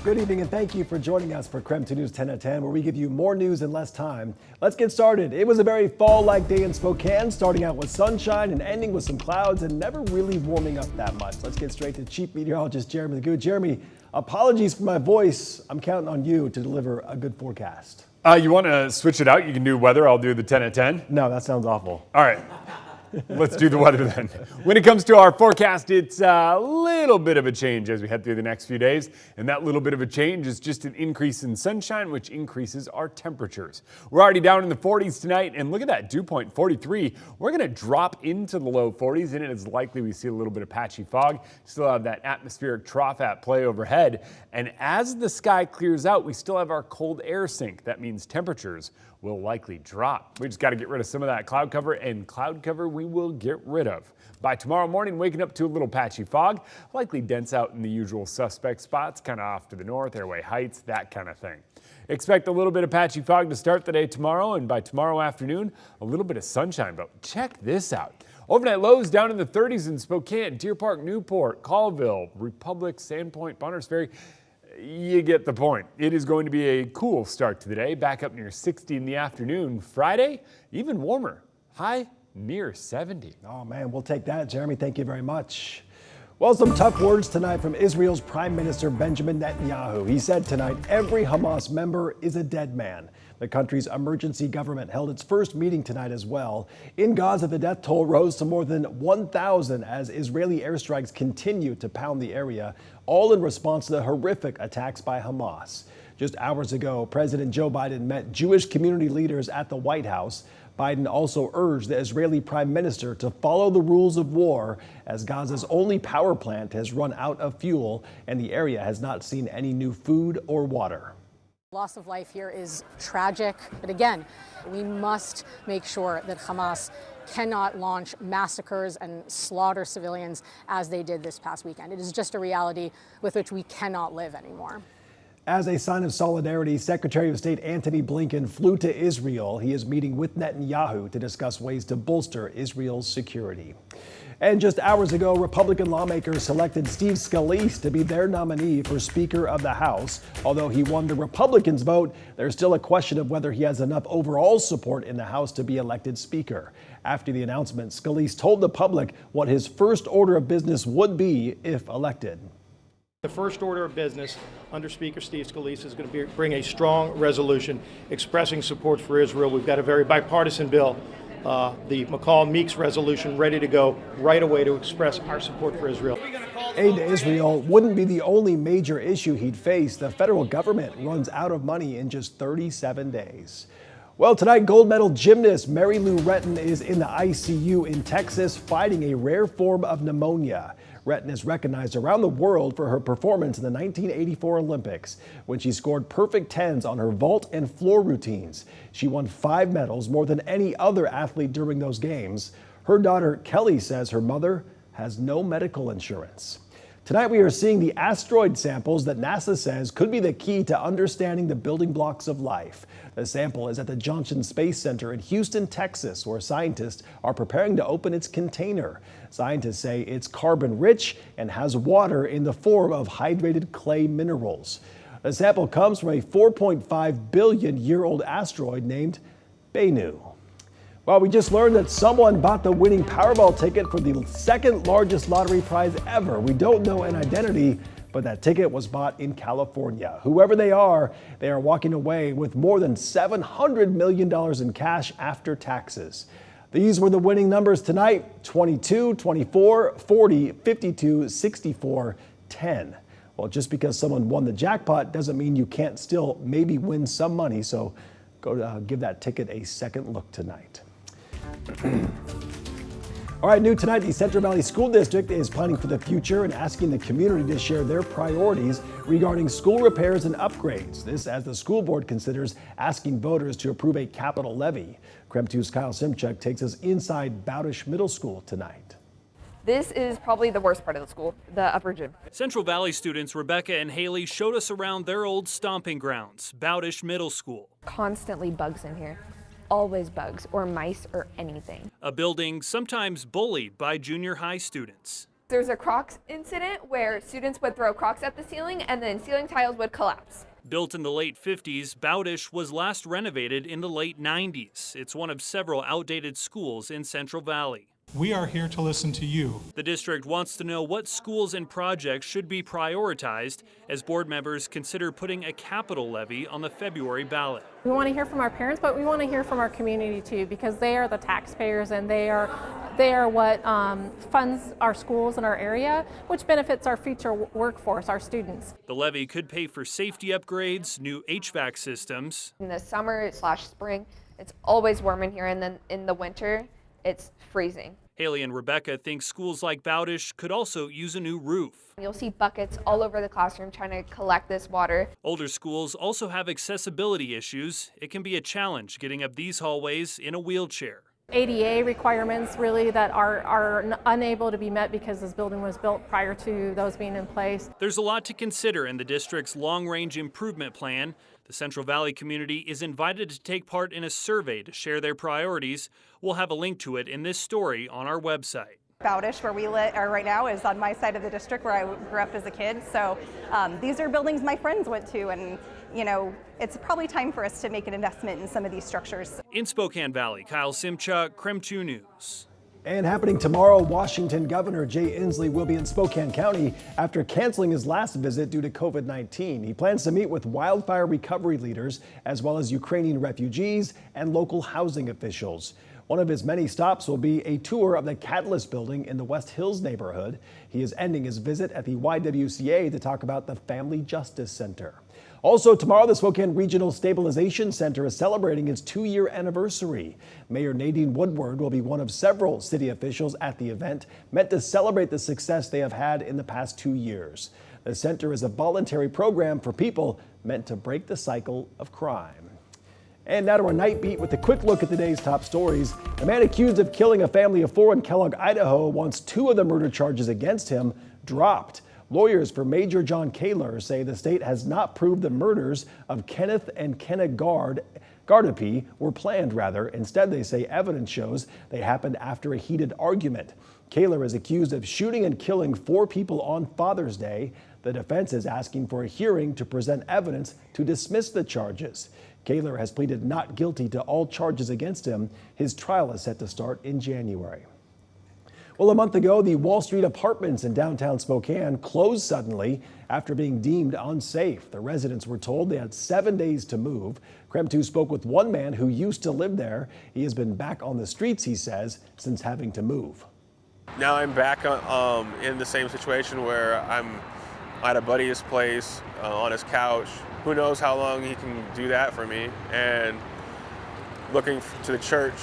Good evening and thank you for joining us for KREM 2 News 10 at 10, where we give you more news in less time. Let's get started. It was a very fall-like day in Spokane, starting out with sunshine and ending with some clouds and never really warming up that much. Let's get straight to Chief Meteorologist Jeremy Good. Jeremy, apologies for my voice. I'm counting on you to deliver a good forecast. You want to switch it out? You can do weather. I'll do the 10 at 10. No, that sounds awful. All right. Let's do the weather then. When it comes to our forecast, it's a little bit of a change as we head through the next few days. And that little bit of a change is just an increase in sunshine, which increases our temperatures. We're already down in the 40s tonight. And look at that, dew point 43. We're going to drop into the low 40s, and it is likely we see a little bit of patchy fog. Still have that atmospheric trough at play overhead. And as the sky clears out, we still have our cold air sink. That means temperatures will likely drop. We just got to get rid of some of that cloud cover, and cloud cover we will get rid of. By tomorrow morning, waking up to a little patchy fog, likely dense out in the usual suspect spots, kind of off to the north, Airway Heights, that kind of thing. Expect a little bit of patchy fog to start the day tomorrow, and by tomorrow afternoon, a little bit of sunshine. But check this out. Overnight lows down in the 30s in Spokane, Deer Park, Newport, Colville, Republic, Sandpoint, Bonners Ferry. You get the point. It is going to be a cool start to the day, back up near 60 in the afternoon. Friday, even warmer, high near 70. Oh man, we'll take that, Jeremy. Thank you very much. Well, some tough words tonight from Israel's Prime Minister Benjamin Netanyahu. He said tonight every Hamas member is a dead man. The country's emergency government held its first meeting tonight as well. In Gaza, the death toll rose to more than 1,000 as Israeli airstrikes continue to pound the area, all in response to the horrific attacks by Hamas. Just hours ago, President Joe Biden met Jewish community leaders at the White House. Biden also urged the Israeli Prime Minister to follow the rules of war as Gaza's only power plant has run out of fuel and the area has not seen any new food or water. Loss of life here is tragic, but again, we must make sure that Hamas cannot launch massacres and slaughter civilians as they did this past weekend. It is just a reality with which we cannot live anymore. As a sign of solidarity, Secretary of State Antony Blinken flew to Israel. He is meeting with Netanyahu to discuss ways to bolster Israel's security. And just hours ago, Republican lawmakers selected Steve Scalise to be their nominee for Speaker of the House. Although he won the Republicans' vote, there's still a question of whether he has enough overall support in the House to be elected Speaker. After the announcement, Scalise told the public what his first order of business would be if elected. The first order of business under Speaker Steve Scalise is going to bring a strong resolution expressing support for Israel. We've got a very bipartisan bill, the McCall-Meeks resolution, ready to go right away to express our support for Israel. Aid to Israel wouldn't be the only major issue he'd face. The federal government runs out of money in just 37 days. Well, tonight, gold medal gymnast Mary Lou Retton is in the ICU in Texas fighting a rare form of pneumonia. Retton is recognized around the world for her performance in the 1984 Olympics when she scored perfect tens on her vault and floor routines. She won 5 medals, more than any other athlete during those games. Her daughter Kelly says her mother has no medical insurance. Tonight we are seeing the asteroid samples that NASA says could be the key to understanding the building blocks of life. The sample is at the Johnson Space Center in Houston, Texas, where scientists are preparing to open its container. Scientists say it's carbon rich and has water in the form of hydrated clay minerals. The sample comes from a 4.5 billion year old asteroid named Bennu. Well, we just learned that someone bought the winning Powerball ticket for the second largest lottery prize ever. We don't know an identity, but that ticket was bought in California. Whoever they are walking away with more than $700 million in cash after taxes. These were the winning numbers tonight: 22, 24, 40, 52, 64, 10. Well, just because someone won the jackpot doesn't mean you can't still maybe win some money. So go give that ticket a second look tonight. All right, new tonight, the Central Valley School District is planning for the future and asking the community to share their priorities regarding school repairs and upgrades. This as the school board considers asking voters to approve a capital levy. KREM 2's Kyle Simchuk takes us inside Bowdish Middle School tonight. This is probably the worst part of the school, the upper gym. Central Valley students Rebecca and Haley showed us around their old stomping grounds, Bowdish Middle School. Constantly bugs in here. Always bugs or mice or anything. A building sometimes bullied by junior high students. There's a Crocs incident where students would throw Crocs at the ceiling and then ceiling tiles would collapse. Built in the late 50s, Bowdish was last renovated in the late 90s. It's one of several outdated schools in Central Valley. We are here to listen to you. The district wants to know what schools and projects should be prioritized as board members consider putting a capital levy on the February ballot. We want to hear from our parents, but we want to hear from our community too, because they are the taxpayers and they are what funds our schools in our area, which benefits our future workforce, our students. The levy could pay for safety upgrades, new HVAC systems. In the summer/spring, it's always warm in here, and then in the winter, it's freezing. Haley and Rebecca think schools like Bowdish could also use a new roof. You'll see buckets all over the classroom trying to collect this water. Older schools also have accessibility issues. It can be a challenge getting up these hallways in a wheelchair. ADA requirements really that are unable to be met because this building was built prior to those being in place. There's a lot to consider in the district's long-range improvement plan. The Central Valley community is invited to take part in a survey to share their priorities. We'll have a link to it in this story on our website. Bowdish, where we are right now, is on my side of the district where I grew up as a kid. So these are buildings my friends went to, and it's probably time for us to make an investment in some of these structures. In Spokane Valley, Kyle Simchuk, KREM 2 News. And happening tomorrow, Washington Governor Jay Inslee will be in Spokane County after canceling his last visit due to COVID-19. He plans to meet with wildfire recovery leaders as well as Ukrainian refugees and local housing officials. One of his many stops will be a tour of the Catalyst building in the West Hills neighborhood. He is ending his visit at the YWCA to talk about the Family Justice Center. Also tomorrow, the Spokane Regional Stabilization Center is celebrating its 2-year anniversary. Mayor Nadine Woodward will be one of several city officials at the event, meant to celebrate the success they have had in the past 2 years. The center is a voluntary program for people meant to break the cycle of crime. And now to our night beat with a quick look at today's top stories. The man accused of killing a family of 4 in Kellogg, Idaho, wants 2 of the murder charges against him dropped. Lawyers for Major John Kaler say the state has not proved the murders of Kenneth and Kenna Gardapi were planned. Instead, they say evidence shows they happened after a heated argument. Kaler is accused of shooting and killing 4 people on Father's Day. The defense is asking for a hearing to present evidence to dismiss the charges. Kaler has pleaded not guilty to all charges against him. His trial is set to start in January. Well, a month ago, the Wall Street apartments in downtown Spokane closed suddenly after being deemed unsafe. The residents were told they had 7 days to move. KREM 2 spoke with one man who used to live there. He has been back on the streets, he says, since having to move. Now I'm back in the same situation where I'm at a buddy's place on his couch. Who knows how long he can do that for me, and looking to the church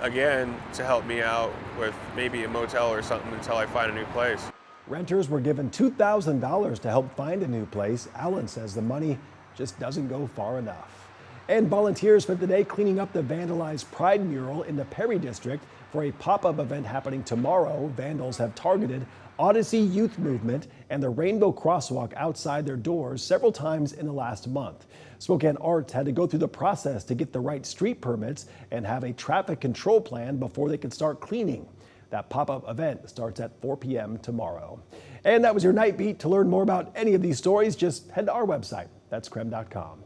again to help me out with maybe a motel or something until I find a new place. Renters were given $2,000 to help find a new place. Alan says the money just doesn't go far enough. And volunteers spent the day cleaning up the vandalized Pride mural in the Perry district for a pop-up event happening tomorrow. Vandals have targeted Odyssey Youth Movement and the Rainbow Crosswalk outside their doors several times in the last month. Spokane Arts had to go through the process to get the right street permits and have a traffic control plan before they could start cleaning. That pop-up event starts at 4 p.m. tomorrow. And that was your Night Beat. To learn more about any of these stories, just head to our website. That's KREM.com.